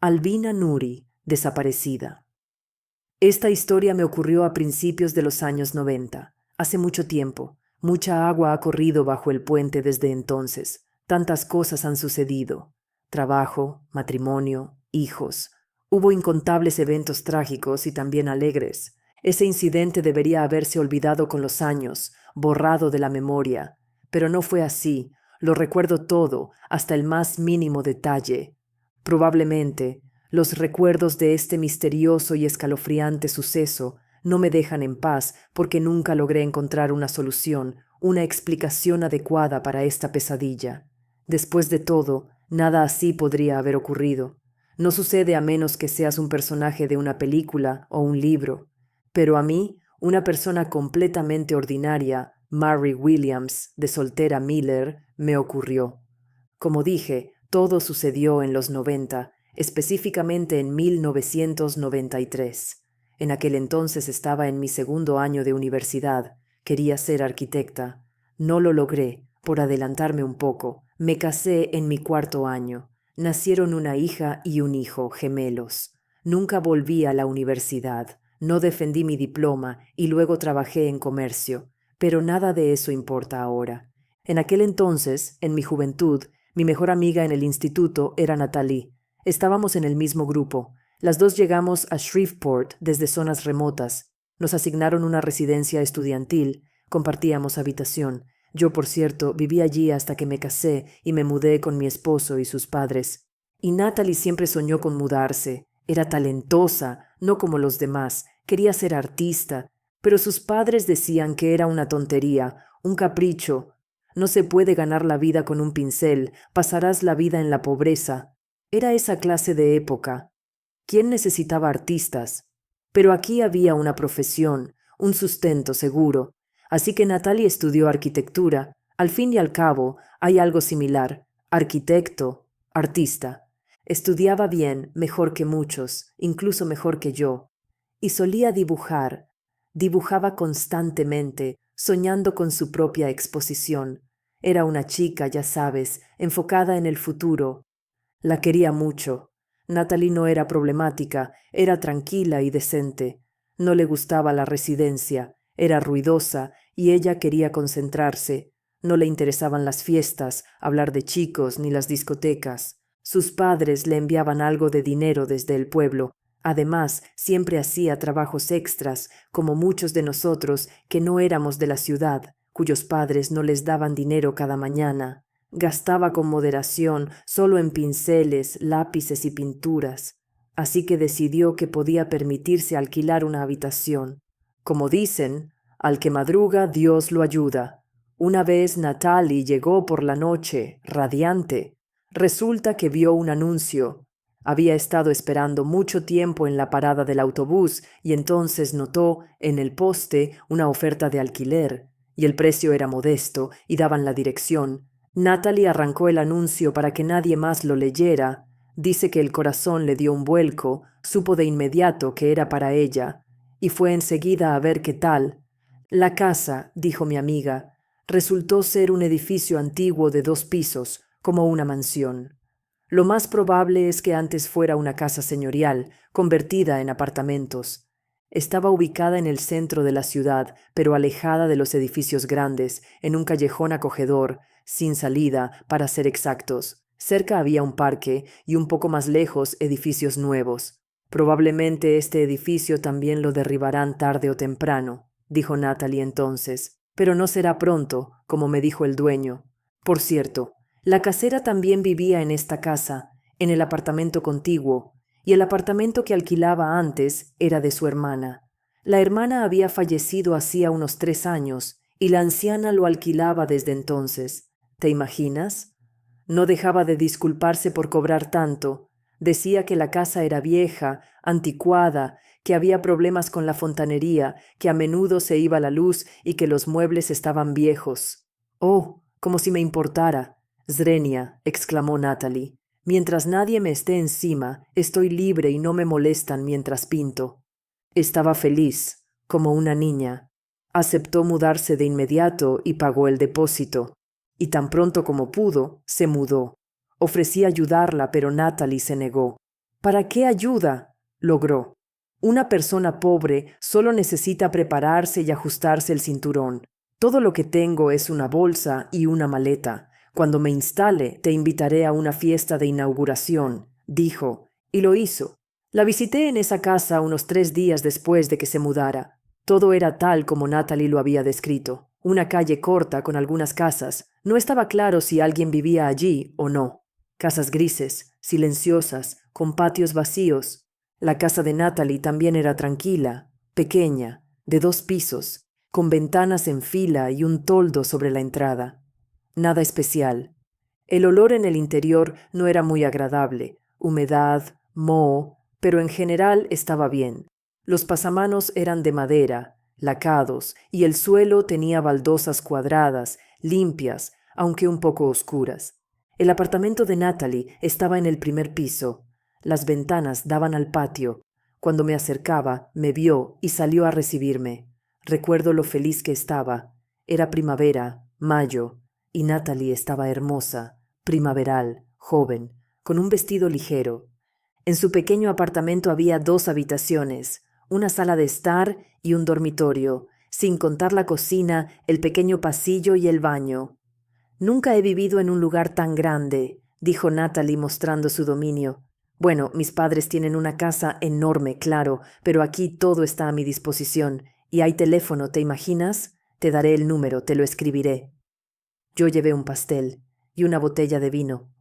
Albina Nuri, desaparecida. Esta historia me ocurrió a principios de los años 90, hace mucho tiempo. Mucha agua ha corrido bajo el puente desde entonces. Tantas cosas han sucedido. Trabajo, matrimonio, hijos. Hubo incontables eventos trágicos y también alegres. Ese incidente debería haberse olvidado con los años, borrado de la memoria. Pero no fue así. Lo recuerdo todo, hasta el más mínimo detalle. Probablemente, los recuerdos de este misterioso y escalofriante suceso no me dejan en paz porque nunca logré encontrar una solución, una explicación adecuada para esta pesadilla. Después de todo, nada así podría haber ocurrido. No sucede a menos que seas un personaje de una película o un libro. Pero a mí, una persona completamente ordinaria, Mary Williams, de soltera Miller, me ocurrió. Como dije, todo sucedió en los 90, específicamente en 1993. En aquel entonces estaba en mi segundo año de universidad. Quería ser arquitecta. No lo logré, por adelantarme un poco. Me casé en mi cuarto año. Nacieron una hija y un hijo, gemelos. Nunca volví a la universidad. No defendí mi diploma y luego trabajé en comercio. Pero nada de eso importa ahora. En aquel entonces, en mi juventud, mi mejor amiga en el instituto era Natalie. Estábamos en el mismo grupo. Las dos llegamos a Shreveport desde zonas remotas. Nos asignaron una residencia estudiantil. Compartíamos habitación. Yo, por cierto, viví allí hasta que me casé y me mudé con mi esposo y sus padres. Y Natalie siempre soñó con mudarse. Era talentosa, no como los demás. Quería ser artista. Pero sus padres decían que era una tontería, un capricho. No se puede ganar la vida con un pincel, pasarás la vida en la pobreza. Era esa clase de época. ¿Quién necesitaba artistas? Pero aquí había una profesión, un sustento seguro. Así que Natalie estudió arquitectura. Al fin y al cabo, hay algo similar. Arquitecto, artista. Estudiaba bien, mejor que muchos, incluso mejor que yo. Y solía dibujar. Dibujaba constantemente, soñando con su propia exposición. Era una chica, ya sabes, enfocada en el futuro. La quería mucho. Natalie no era problemática, era tranquila y decente. No le gustaba la residencia, era ruidosa y ella quería concentrarse. No le interesaban las fiestas, hablar de chicos ni las discotecas. Sus padres le enviaban algo de dinero desde el pueblo. Además, siempre hacía trabajos extras, como muchos de nosotros que no éramos de la ciudad, cuyos padres no les daban dinero cada mañana. Gastaba con moderación, solo en pinceles, lápices y pinturas. Así que decidió que podía permitirse alquilar una habitación. Como dicen, al que madruga Dios lo ayuda. Una vez Natalie llegó por la noche, radiante. Resulta que vio un anuncio. Había estado esperando mucho tiempo en la parada del autobús y entonces notó en el poste una oferta de alquiler, y el precio era modesto y daban la dirección. Natalie arrancó el anuncio para que nadie más lo leyera. Dice que el corazón le dio un vuelco, supo de inmediato que era para ella, y fue enseguida a ver qué tal. La casa, dijo mi amiga, resultó ser un edificio antiguo de 2 pisos, como una mansión. Lo más probable es que antes fuera una casa señorial, convertida en apartamentos. Estaba ubicada en el centro de la ciudad, pero alejada de los edificios grandes, en un callejón acogedor, sin salida, para ser exactos. Cerca había un parque y un poco más lejos edificios nuevos. Probablemente este edificio también lo derribarán tarde o temprano, dijo Natalie entonces, pero no será pronto, como me dijo el dueño. Por cierto, la casera también vivía en esta casa, en el apartamento contiguo, y el apartamento que alquilaba antes era de su hermana. La hermana había fallecido hacía unos 3 años, y la anciana lo alquilaba desde entonces. ¿Te imaginas? No dejaba de disculparse por cobrar tanto. Decía que la casa era vieja, anticuada, que había problemas con la fontanería, que a menudo se iba la luz y que los muebles estaban viejos. Oh, como si me importara. Zrenia, exclamó Natalie. Mientras nadie me esté encima, estoy libre y no me molestan mientras pinto. Estaba feliz, como una niña. Aceptó mudarse de inmediato y pagó el depósito. Y tan pronto como pudo, se mudó. Ofrecí ayudarla, pero Natalie se negó. ¿Para qué ayuda? Logró. Una persona pobre solo necesita prepararse y ajustarse el cinturón. Todo lo que tengo es una bolsa y una maleta. Cuando me instale, te invitaré a una fiesta de inauguración, dijo, y lo hizo. La visité en esa casa unos 3 días después de que se mudara. Todo era tal como Natalie lo había descrito. Una calle corta con algunas casas. No estaba claro si alguien vivía allí o no. Casas grises, silenciosas, con patios vacíos. La casa de Natalie también era tranquila, pequeña, de 2 pisos, con ventanas en fila y un toldo sobre la entrada. Nada especial. El olor en el interior no era muy agradable, humedad, moho, pero en general estaba bien. Los pasamanos eran de madera, lacados, y el suelo tenía baldosas cuadradas, limpias, aunque un poco oscuras. El apartamento de Natalie estaba en el primer piso. Las ventanas daban al patio. Cuando me acercaba, me vio y salió a recibirme. Recuerdo lo feliz que estaba. Era primavera, mayo, y Natalie estaba hermosa, primaveral, joven, con un vestido ligero. En su pequeño apartamento había 2 habitaciones, una sala de estar y un dormitorio, sin contar la cocina, el pequeño pasillo y el baño. Nunca he vivido en un lugar tan grande, dijo Natalie mostrando su dominio. Bueno, mis padres tienen una casa enorme, claro, pero aquí todo está a mi disposición. Y hay teléfono, ¿te imaginas? Te daré el número, te lo escribiré. Yo llevé un pastel y una botella de vino.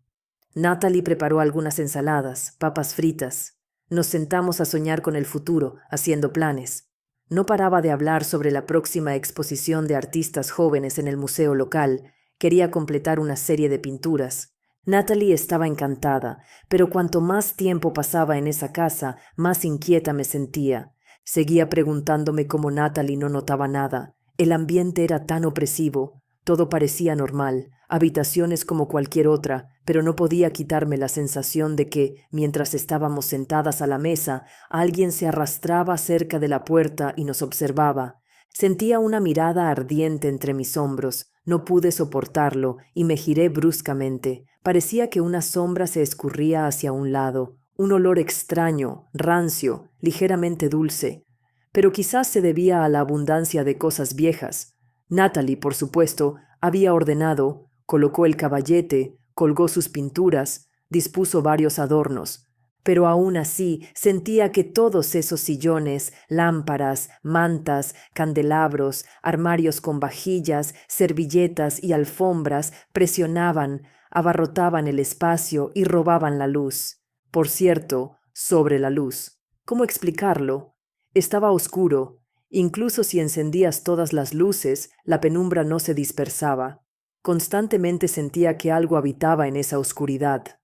Natalie preparó algunas ensaladas, papas fritas. Nos sentamos a soñar con el futuro, haciendo planes. No paraba de hablar sobre la próxima exposición de artistas jóvenes en el museo local. Quería completar una serie de pinturas. Natalie estaba encantada, pero cuanto más tiempo pasaba en esa casa, más inquieta me sentía. Seguía preguntándome cómo Natalie no notaba nada. El ambiente era tan opresivo. Todo parecía normal, habitaciones como cualquier otra, pero no podía quitarme la sensación de que, mientras estábamos sentadas a la mesa, alguien se arrastraba cerca de la puerta y nos observaba. Sentía una mirada ardiente entre mis hombros. No pude soportarlo y me giré bruscamente. Parecía que una sombra se escurría hacia un lado, un olor extraño, rancio, ligeramente dulce. Pero quizás se debía a la abundancia de cosas viejas. Natalie, por supuesto, había ordenado, colocó el caballete, colgó sus pinturas, dispuso varios adornos. Pero aún así sentía que todos esos sillones, lámparas, mantas, candelabros, armarios con vajillas, servilletas y alfombras presionaban, abarrotaban el espacio y robaban la luz. Por cierto, sobre la luz. ¿Cómo explicarlo? Estaba oscuro. Incluso si encendías todas las luces, la penumbra no se dispersaba. Constantemente sentía que algo habitaba en esa oscuridad.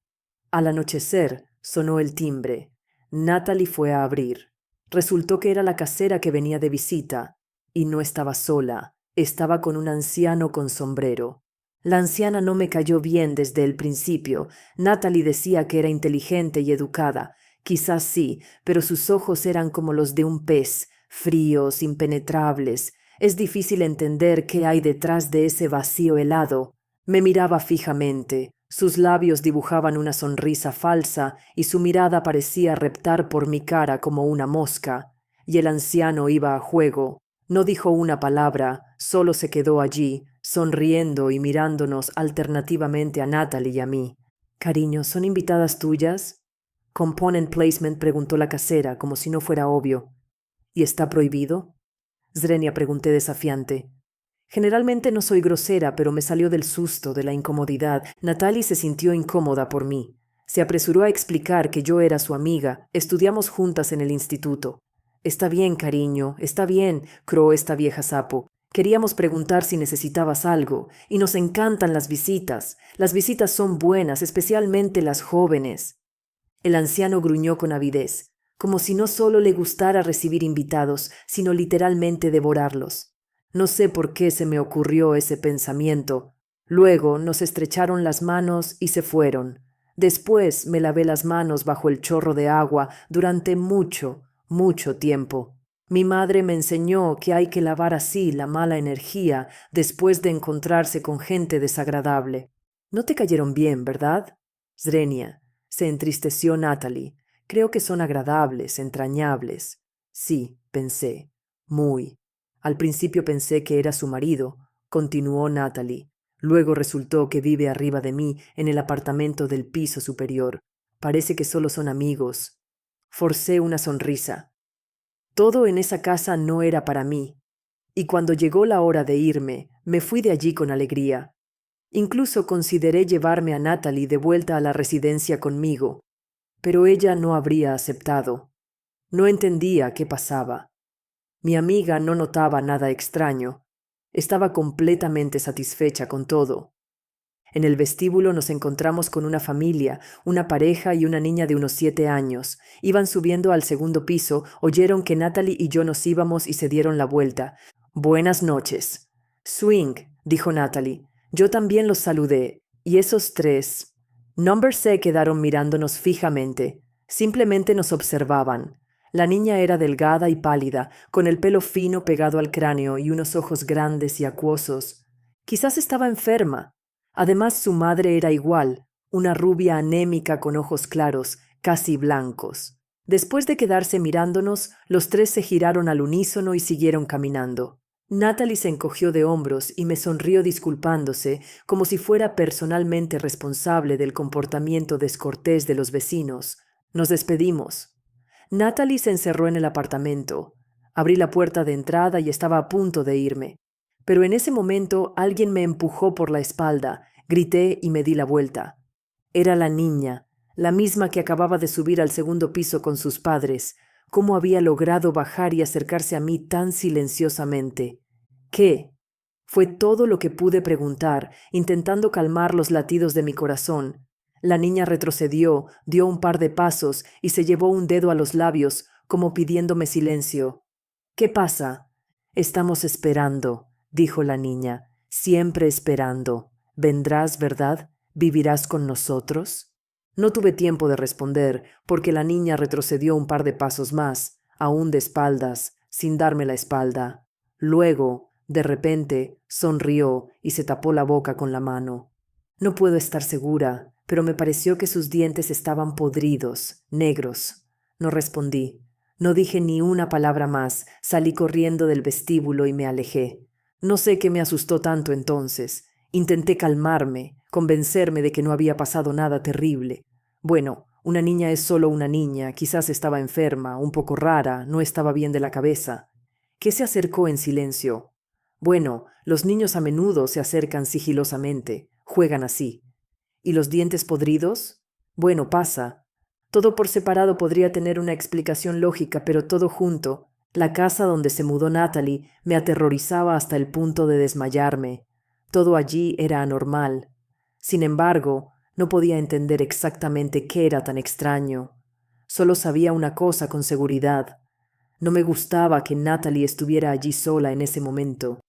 Al anochecer, sonó el timbre. Natalie fue a abrir. Resultó que era la casera que venía de visita. Y no estaba sola. Estaba con un anciano con sombrero. La anciana no me cayó bien desde el principio. Natalie decía que era inteligente y educada. Quizás sí, pero sus ojos eran como los de un pez, fríos, impenetrables. Es difícil entender qué hay detrás de ese vacío helado. Me miraba fijamente. Sus labios dibujaban una sonrisa falsa y su mirada parecía reptar por mi cara como una mosca. Y el anciano iba a juego. No dijo una palabra, solo se quedó allí, sonriendo y mirándonos alternativamente a Natalie y a mí. Cariño, ¿son invitadas tuyas? Component placement, preguntó la casera, como si no fuera obvio. ¿Y está prohibido? Zrenia, pregunté desafiante. Generalmente no soy grosera, pero me salió del susto, de la incomodidad. Natalie se sintió incómoda por mí. Se apresuró a explicar que yo era su amiga. Estudiamos juntas en el instituto. Está bien, cariño, está bien, croó esta vieja sapo. Queríamos preguntar si necesitabas algo, y nos encantan las visitas. Las visitas son buenas, especialmente las jóvenes. El anciano gruñó con avidez, como si no solo le gustara recibir invitados, sino literalmente devorarlos. No sé por qué se me ocurrió ese pensamiento. Luego nos estrecharon las manos y se fueron. Después me lavé las manos bajo el chorro de agua durante mucho, mucho tiempo. Mi madre me enseñó que hay que lavar así la mala energía después de encontrarse con gente desagradable. No te cayeron bien, ¿verdad? Zrenia. Se entristeció Natalie. Creo que son agradables, entrañables. Sí, pensé. Muy. Al principio pensé que era su marido, continuó Natalie. Luego resultó que vive arriba de mí en el apartamento del piso superior. Parece que solo son amigos. Forcé una sonrisa. Todo en esa casa no era para mí, y cuando llegó la hora de irme, me fui de allí con alegría. Incluso consideré llevarme a Natalie de vuelta a la residencia conmigo, pero ella no habría aceptado. No entendía qué pasaba. Mi amiga no notaba nada extraño. Estaba completamente satisfecha con todo. En el vestíbulo nos encontramos con una familia, una pareja y una niña de unos 7 años. Iban subiendo al segundo piso, oyeron que Natalie y yo nos íbamos y se dieron la vuelta. «Buenas noches». «Swing», dijo Natalie. Yo también los saludé, y esos tres. Number se quedaron mirándonos fijamente. Simplemente nos observaban. La niña era delgada y pálida, con el pelo fino pegado al cráneo y unos ojos grandes y acuosos. Quizás estaba enferma. Además, su madre era igual, una rubia anémica con ojos claros, casi blancos. Después de quedarse mirándonos, los tres se giraron al unísono y siguieron caminando. Natalie se encogió de hombros y me sonrió disculpándose, como si fuera personalmente responsable del comportamiento descortés de los vecinos. Nos despedimos. Natalie se encerró en el apartamento. Abrí la puerta de entrada y estaba a punto de irme. Pero en ese momento alguien me empujó por la espalda, grité y me di la vuelta. Era la niña, la misma que acababa de subir al segundo piso con sus padres. ¿Cómo había logrado bajar y acercarse a mí tan silenciosamente? ¿Qué? Fue todo lo que pude preguntar, intentando calmar los latidos de mi corazón. La niña retrocedió, dio un par de pasos y se llevó un dedo a los labios, como pidiéndome silencio. «¿Qué pasa?» «Estamos esperando», dijo la niña, «siempre esperando. ¿Vendrás, verdad? ¿Vivirás con nosotros?» No tuve tiempo de responder, porque la niña retrocedió un par de pasos más, aún de espaldas, sin darme la espalda. Luego, de repente, sonrió y se tapó la boca con la mano. No puedo estar segura, pero me pareció que sus dientes estaban podridos, negros. No respondí. No dije ni una palabra más, salí corriendo del vestíbulo y me alejé. No sé qué me asustó tanto entonces. Intenté calmarme, convencerme de que no había pasado nada terrible. Bueno, una niña es solo una niña, quizás estaba enferma, un poco rara, no estaba bien de la cabeza. ¿Qué se acercó en silencio? Bueno, los niños a menudo se acercan sigilosamente, juegan así. ¿Y los dientes podridos? Bueno, pasa. Todo por separado podría tener una explicación lógica, pero todo junto, la casa donde se mudó Natalie, me aterrorizaba hasta el punto de desmayarme. Todo allí era anormal. Sin embargo, no podía entender exactamente qué era tan extraño. Solo sabía una cosa con seguridad. No me gustaba que Natalie estuviera allí sola en ese momento.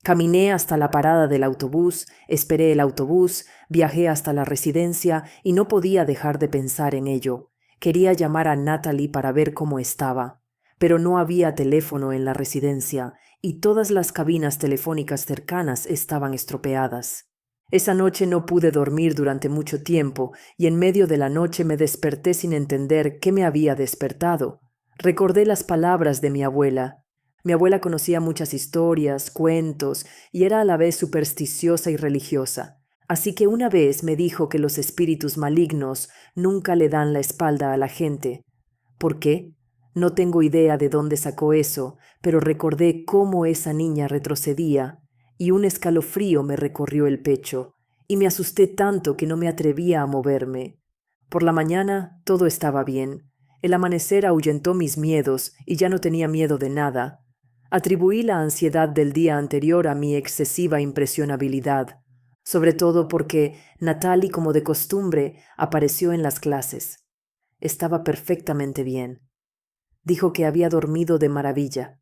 Caminé hasta la parada del autobús, esperé el autobús, viajé hasta la residencia y no podía dejar de pensar en ello. Quería llamar a Natalie para ver cómo estaba, pero no había teléfono en la residencia y todas las cabinas telefónicas cercanas estaban estropeadas. Esa noche no pude dormir durante mucho tiempo y en medio de la noche me desperté sin entender qué me había despertado. Recordé las palabras de mi abuela. Mi abuela conocía muchas historias, cuentos, y era a la vez supersticiosa y religiosa. Así que una vez me dijo que los espíritus malignos nunca le dan la espalda a la gente. ¿Por qué? No tengo idea de dónde sacó eso, pero recordé cómo esa niña retrocedía, y un escalofrío me recorrió el pecho, y me asusté tanto que no me atrevía a moverme. Por la mañana todo estaba bien. El amanecer ahuyentó mis miedos y ya no tenía miedo de nada. Atribuí la ansiedad del día anterior a mi excesiva impresionabilidad, sobre todo porque Natalie, como de costumbre, apareció en las clases. Estaba perfectamente bien. Dijo que había dormido de maravilla.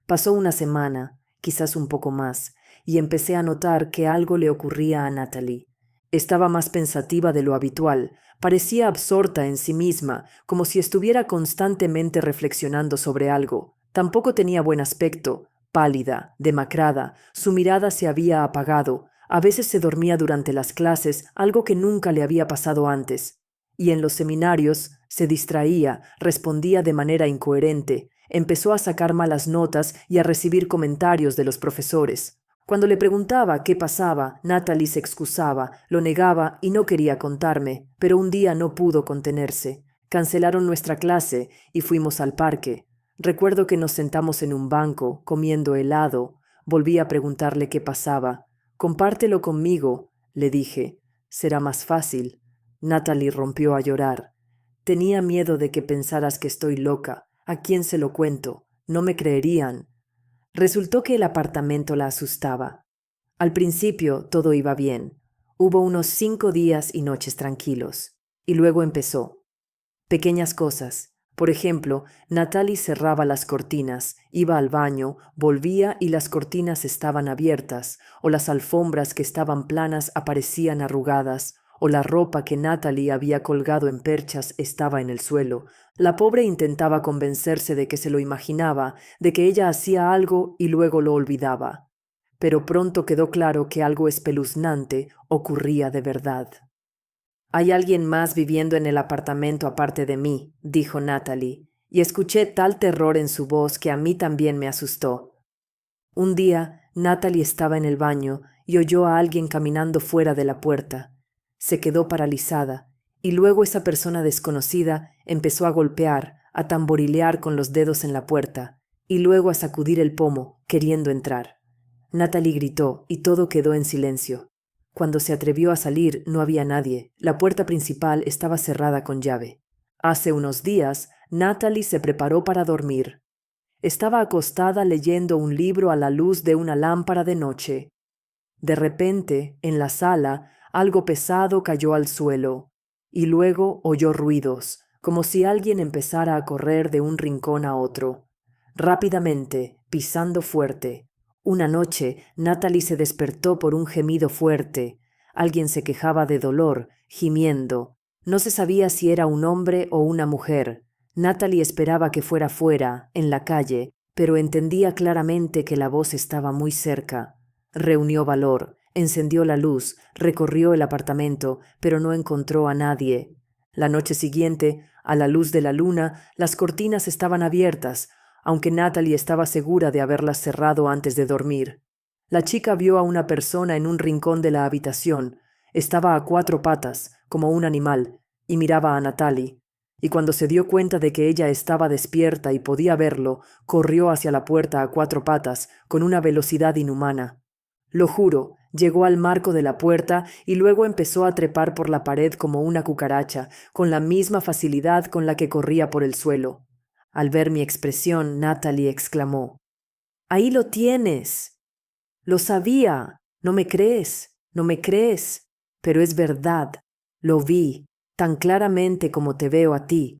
Pasó una semana, quizás un poco más, y empecé a notar que algo le ocurría a Natalie. Estaba más pensativa de lo habitual, parecía absorta en sí misma, como si estuviera constantemente reflexionando sobre algo. Tampoco tenía buen aspecto, pálida, demacrada, su mirada se había apagado, a veces se dormía durante las clases, algo que nunca le había pasado antes. Y en los seminarios Se distraía, respondía de manera incoherente, empezó a sacar malas notas y a recibir comentarios de los profesores. Cuando le preguntaba qué pasaba, Natalie se excusaba, lo negaba y no quería contarme, pero un día no pudo contenerse. Cancelaron nuestra clase y fuimos al parque. Recuerdo que nos sentamos en un banco, comiendo helado. Volví a preguntarle qué pasaba. «Compártelo conmigo», le dije. «Será más fácil». Natalie rompió a llorar. «Tenía miedo de que pensaras que estoy loca. ¿A quién se lo cuento? No me creerían». Resultó que el apartamento la asustaba. Al principio todo iba bien. Hubo unos 5 días y noches tranquilos. Y luego empezó. Pequeñas cosas. Por ejemplo, Natalie cerraba las cortinas, iba al baño, volvía y las cortinas estaban abiertas, o las alfombras que estaban planas aparecían arrugadas, o la ropa que Natalie había colgado en perchas estaba en el suelo. La pobre intentaba convencerse de que se lo imaginaba, de que ella hacía algo y luego lo olvidaba. Pero pronto quedó claro que algo espeluznante ocurría de verdad. «Hay alguien más viviendo en el apartamento aparte de mí», dijo Natalie, y escuché tal terror en su voz que a mí también me asustó. Un día, Natalie estaba en el baño y oyó a alguien caminando fuera de la puerta. Se quedó paralizada, y luego esa persona desconocida empezó a golpear, a tamborilear con los dedos en la puerta, y luego a sacudir el pomo, queriendo entrar. Natalie gritó y todo quedó en silencio. Cuando se atrevió a salir no había nadie. La puerta principal estaba cerrada con llave. Hace unos días, Natalie se preparó para dormir. Estaba acostada leyendo un libro a la luz de una lámpara de noche. De repente, en la sala, algo pesado cayó al suelo, y luego oyó ruidos, como si alguien empezara a correr de un rincón a otro. Rápidamente, pisando fuerte. Una noche, Natalie se despertó por un gemido fuerte. Alguien se quejaba de dolor, gimiendo. No se sabía si era un hombre o una mujer. Natalie esperaba que fuera fuera, en la calle, pero entendía claramente que la voz estaba muy cerca. Reunió valor, encendió la luz, recorrió el apartamento, pero no encontró a nadie. La noche siguiente, a la luz de la luna, las cortinas estaban abiertas, aunque Natalie estaba segura de haberlas cerrado antes de dormir. La chica vio a una persona en un rincón de la habitación. Estaba a 4 patas, como un animal, y miraba a Natalie. Y cuando se dio cuenta de que ella estaba despierta y podía verlo, corrió hacia la puerta a 4 patas, con una velocidad inhumana. Lo juro, llegó al marco de la puerta y luego empezó a trepar por la pared como una cucaracha, con la misma facilidad con la que corría por el suelo. Al ver mi expresión, Natalie exclamó: «¡Ahí lo tienes! Lo sabía. ¿No me crees? ¿No me crees? Pero es verdad. Lo vi, tan claramente como te veo a ti».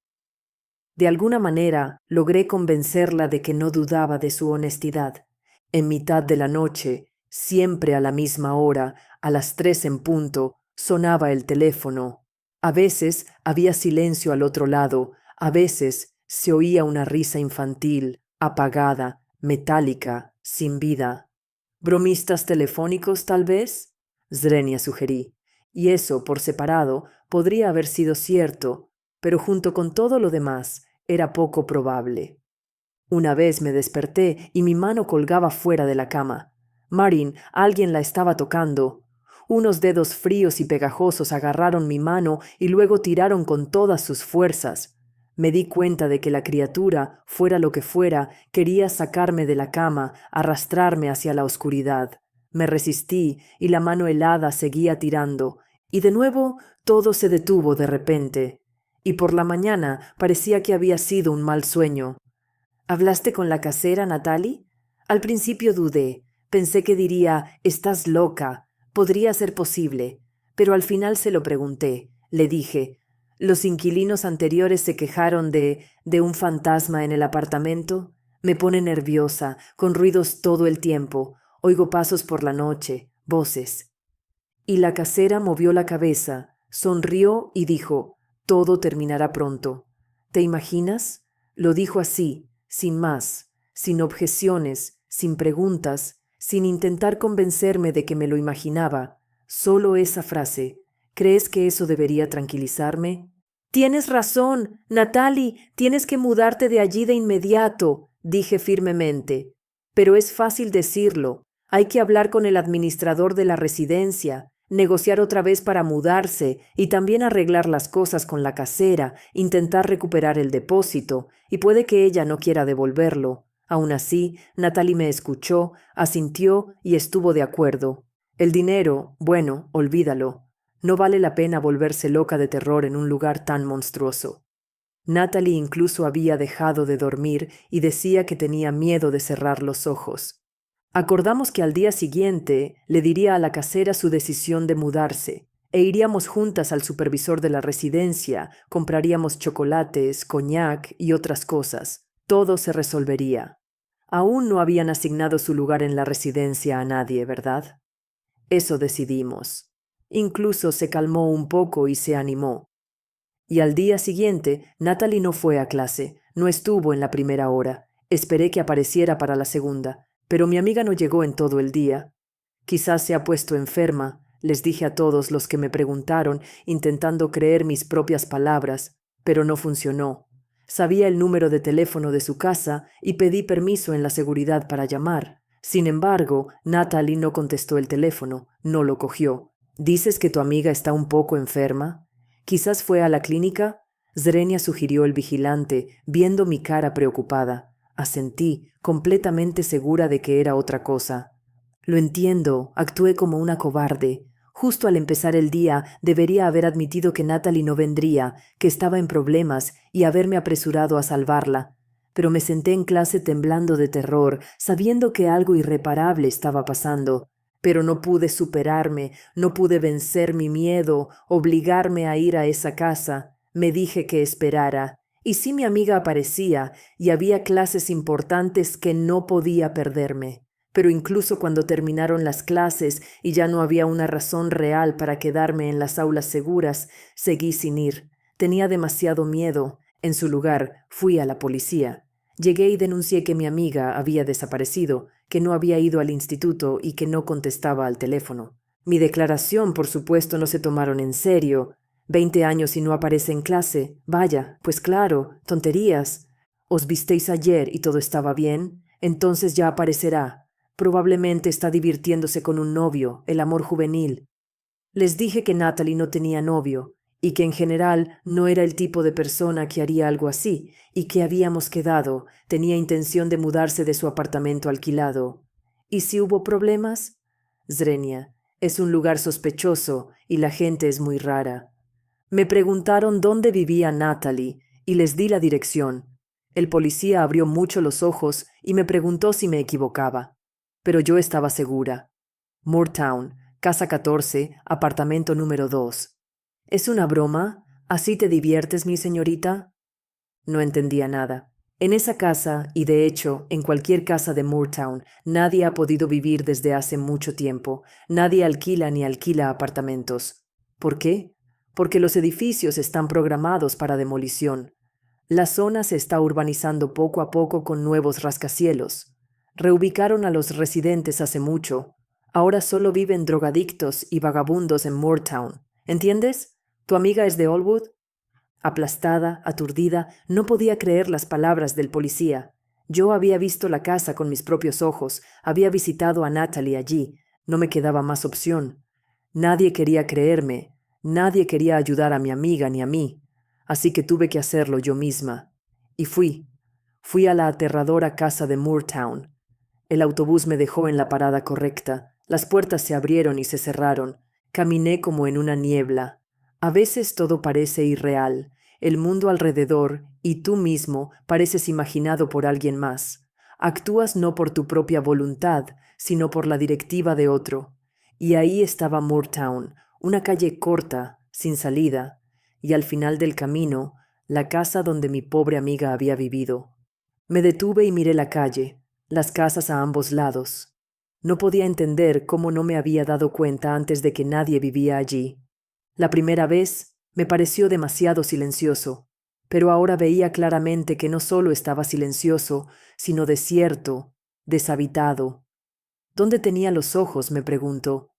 De alguna manera logré convencerla de que no dudaba de su honestidad. En mitad de la noche, siempre a la misma hora, a las 3 en punto, sonaba el teléfono. A veces había silencio al otro lado, a veces se oía una risa infantil, apagada, metálica, sin vida. «¿Bromistas telefónicos, tal vez?», Zrenia sugerí. Y eso, por separado, podría haber sido cierto, pero junto con todo lo demás, era poco probable. Una vez me desperté y mi mano colgaba fuera de la cama. Marin, alguien la estaba tocando. Unos dedos fríos y pegajosos agarraron mi mano y luego tiraron con todas sus fuerzas. Me di cuenta de que la criatura, fuera lo que fuera, quería sacarme de la cama, arrastrarme hacia la oscuridad. Me resistí y la mano helada seguía tirando, y de nuevo todo se detuvo de repente. Y por la mañana parecía que había sido un mal sueño. «¿Hablaste con la casera, Natalie?» Al principio dudé. Pensé que diría: «Estás loca. Podría ser posible». Pero al final se lo pregunté. Le dije: «¿Los inquilinos anteriores se quejaron de un fantasma en el apartamento? Me pone nerviosa, con ruidos todo el tiempo. Oigo pasos por la noche, voces». Y la casera movió la cabeza, sonrió y dijo: «Todo terminará pronto». ¿Te imaginas? Lo dijo así, sin más, sin objeciones, sin preguntas, sin intentar convencerme de que me lo imaginaba. Solo esa frase. ¿Crees que eso debería tranquilizarme? Tienes razón, Natalie, tienes que mudarte de allí de inmediato, dije firmemente. Pero es fácil decirlo. Hay que hablar con el administrador de la residencia, negociar otra vez para mudarse y también arreglar las cosas con la casera, intentar recuperar el depósito, y puede que ella no quiera devolverlo. Aún así, Natalie me escuchó, asintió y estuvo de acuerdo. El dinero, bueno, olvídalo. No vale la pena volverse loca de terror en un lugar tan monstruoso. Natalie incluso había dejado de dormir y decía que tenía miedo de cerrar los ojos. Acordamos que al día siguiente le diría a la casera su decisión de mudarse, e iríamos juntas al supervisor de la residencia, compraríamos chocolates, coñac y otras cosas. Todo se resolvería. Aún no habían asignado su lugar en la residencia a nadie, ¿verdad? Eso decidimos. Incluso se calmó un poco y se animó. Y al día siguiente, Natalie no fue a clase, no estuvo en la primera hora. Esperé que apareciera para la segunda, pero mi amiga no llegó en todo el día. Quizás se ha puesto enferma, les dije a todos los que me preguntaron, intentando creer mis propias palabras, pero no funcionó. Sabía el número de teléfono de su casa y pedí permiso en la seguridad para llamar. Sin embargo, Natalie no contestó el teléfono, no lo cogió. ¿Dices que tu amiga está un poco enferma? ¿Quizás fue a la clínica? Zrenia sugirió el vigilante, viendo mi cara preocupada. Asentí, completamente segura de que era otra cosa. Lo entiendo, actué como una cobarde. Justo al empezar el día debería haber admitido que Natalie no vendría, que estaba en problemas y haberme apresurado a salvarla. Pero me senté en clase temblando de terror, sabiendo que algo irreparable estaba pasando. Pero no pude superarme, no pude vencer mi miedo, obligarme a ir a esa casa. Me dije que esperara. Y si mi amiga aparecía, y había clases importantes que no podía perderme. Pero incluso cuando terminaron las clases y ya no había una razón real para quedarme en las aulas seguras, seguí sin ir. Tenía demasiado miedo. En su lugar, fui a la policía. Llegué y denuncié que mi amiga había desaparecido, que no había ido al instituto y que no contestaba al teléfono. Mi declaración, por supuesto, no se tomaron en serio. 20 años y no aparece en clase. Vaya, pues claro, tonterías. ¿Os visteis ayer y todo estaba bien? Entonces ya aparecerá. Probablemente está divirtiéndose con un novio, el amor juvenil. Les dije que Natalie no tenía novio y que en general no era el tipo de persona que haría algo así y que habíamos quedado, tenía intención de mudarse de su apartamento alquilado. ¿Y si hubo problemas? Zrenia, es un lugar sospechoso y la gente es muy rara. Me preguntaron dónde vivía Natalie y les di la dirección. El policía abrió mucho los ojos y me preguntó si me equivocaba. Pero yo estaba segura. Moortown, casa 14, apartamento número 2. ¿Es una broma? ¿Así te diviertes, mi señorita? No entendía nada. En esa casa, y de hecho, en cualquier casa de Moortown, nadie ha podido vivir desde hace mucho tiempo. Nadie alquila ni alquila apartamentos. ¿Por qué? Porque los edificios están programados para demolición. La zona se está urbanizando poco a poco con nuevos rascacielos. Reubicaron a los residentes hace mucho. Ahora solo viven drogadictos y vagabundos en Moortown. ¿Entiendes? ¿Tu amiga es de Allwood? Aplastada, aturdida, no podía creer las palabras del policía. Yo había visto la casa con mis propios ojos, había visitado a Natalie allí, no me quedaba más opción. Nadie quería creerme, nadie quería ayudar a mi amiga ni a mí, así que tuve que hacerlo yo misma. Y fui a la aterradora casa de Moortown. El autobús me dejó en la parada correcta, las puertas se abrieron y se cerraron, caminé como en una niebla. A veces todo parece irreal, el mundo alrededor y tú mismo pareces imaginado por alguien más. Actúas no por tu propia voluntad, sino por la directiva de otro. Y ahí estaba Moortown, una calle corta, sin salida, y al final del camino, la casa donde mi pobre amiga había vivido. Me detuve y miré la calle, las casas a ambos lados. No podía entender cómo no me había dado cuenta antes de que nadie vivía allí. La primera vez me pareció demasiado silencioso, pero ahora veía claramente que no solo estaba silencioso, sino desierto, deshabitado. ¿Dónde tenía los ojos?, me pregunto.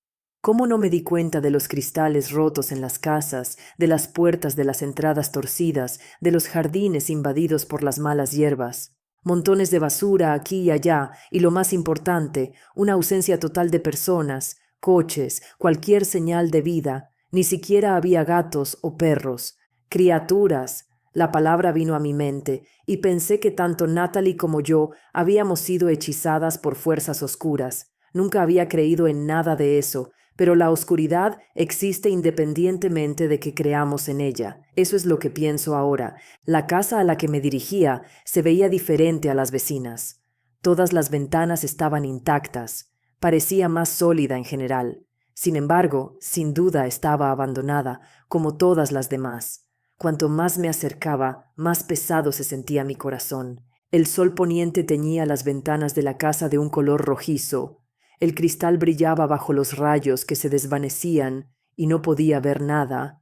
¿Cómo no me di cuenta de los cristales rotos en las casas, de las puertas de las entradas torcidas, de los jardines invadidos por las malas hierbas? Montones de basura aquí y allá, y lo más importante, una ausencia total de personas, coches, cualquier señal de vida. Ni siquiera había gatos o perros. Criaturas. La palabra vino a mi mente, y pensé que tanto Natalie como yo habíamos sido hechizadas por fuerzas oscuras. Nunca había creído en nada de eso, pero la oscuridad existe independientemente de que creamos en ella. Eso es lo que pienso ahora. La casa a la que me dirigía se veía diferente a las vecinas. Todas las ventanas estaban intactas. Parecía más sólida en general. Sin embargo, sin duda estaba abandonada, como todas las demás. Cuanto más me acercaba, más pesado se sentía mi corazón. El sol poniente teñía las ventanas de la casa de un color rojizo. El cristal brillaba bajo los rayos que se desvanecían y no podía ver nada.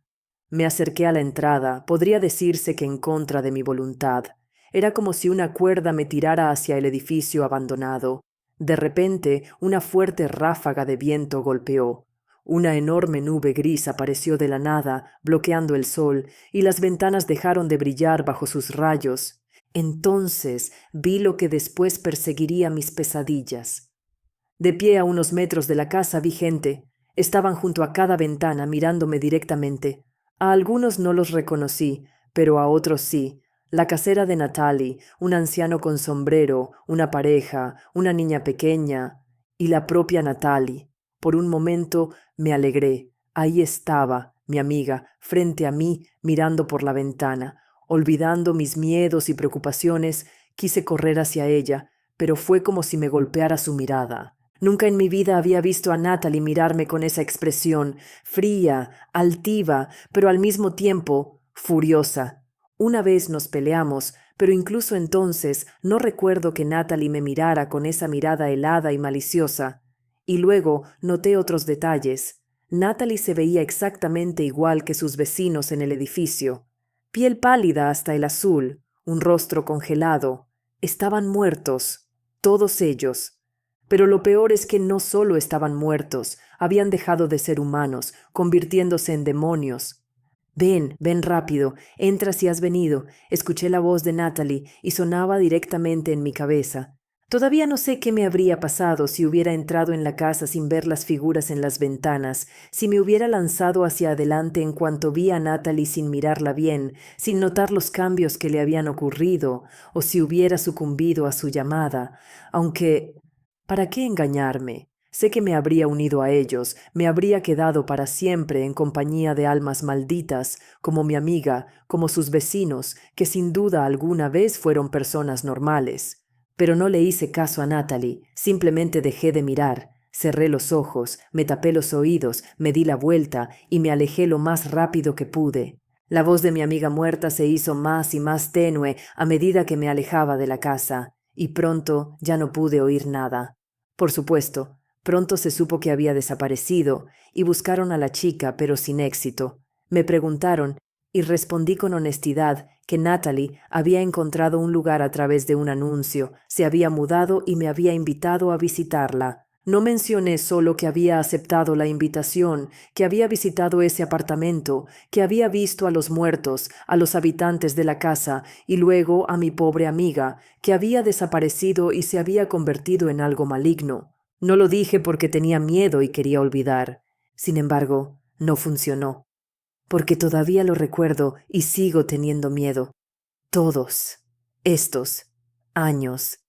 Me acerqué a la entrada, podría decirse que en contra de mi voluntad. Era como si una cuerda me tirara hacia el edificio abandonado. De repente, una fuerte ráfaga de viento golpeó. Una enorme nube gris apareció de la nada, bloqueando el sol, y las ventanas dejaron de brillar bajo sus rayos. Entonces vi lo que después perseguiría mis pesadillas. De pie a unos metros de la casa vi gente. Estaban junto a cada ventana mirándome directamente. A algunos no los reconocí, pero a otros sí. La casera de Natalie, un anciano con sombrero, una pareja, una niña pequeña y la propia Natalie. Por un momento me alegré. Ahí estaba, mi amiga, frente a mí, mirando por la ventana. Olvidando mis miedos y preocupaciones, quise correr hacia ella, pero fue como si me golpeara su mirada. Nunca en mi vida había visto a Natalie mirarme con esa expresión, fría, altiva, pero al mismo tiempo furiosa. Una vez nos peleamos, pero incluso entonces no recuerdo que Natalie me mirara con esa mirada helada y maliciosa. Y luego noté otros detalles. Natalie se veía exactamente igual que sus vecinos en el edificio. Piel pálida hasta el azul, un rostro congelado. Estaban muertos, todos ellos. Pero lo peor es que no solo estaban muertos, habían dejado de ser humanos, convirtiéndose en demonios. Ven, ven rápido, entra si has venido. Escuché la voz de Natalie y sonaba directamente en mi cabeza. Todavía no sé qué me habría pasado si hubiera entrado en la casa sin ver las figuras en las ventanas, si me hubiera lanzado hacia adelante en cuanto vi a Natalie sin mirarla bien, sin notar los cambios que le habían ocurrido, o si hubiera sucumbido a su llamada, aunque ¿para qué engañarme? Sé que me habría unido a ellos, me habría quedado para siempre en compañía de almas malditas, como mi amiga, como sus vecinos, que sin duda alguna vez fueron personas normales. Pero no le hice caso a Natalie, simplemente dejé de mirar, cerré los ojos, me tapé los oídos, me di la vuelta y me alejé lo más rápido que pude. La voz de mi amiga muerta se hizo más y más tenue a medida que me alejaba de la casa, y pronto ya no pude oír nada. Por supuesto, pronto se supo que había desaparecido, y buscaron a la chica, pero sin éxito. Me preguntaron, y respondí con honestidad que Natalie había encontrado un lugar a través de un anuncio, se había mudado y me había invitado a visitarla. No mencioné solo que había aceptado la invitación, que había visitado ese apartamento, que había visto a los muertos, a los habitantes de la casa y luego a mi pobre amiga, que había desaparecido y se había convertido en algo maligno. No lo dije porque tenía miedo y quería olvidar. Sin embargo, no funcionó, porque todavía lo recuerdo y sigo teniendo miedo. Todos estos años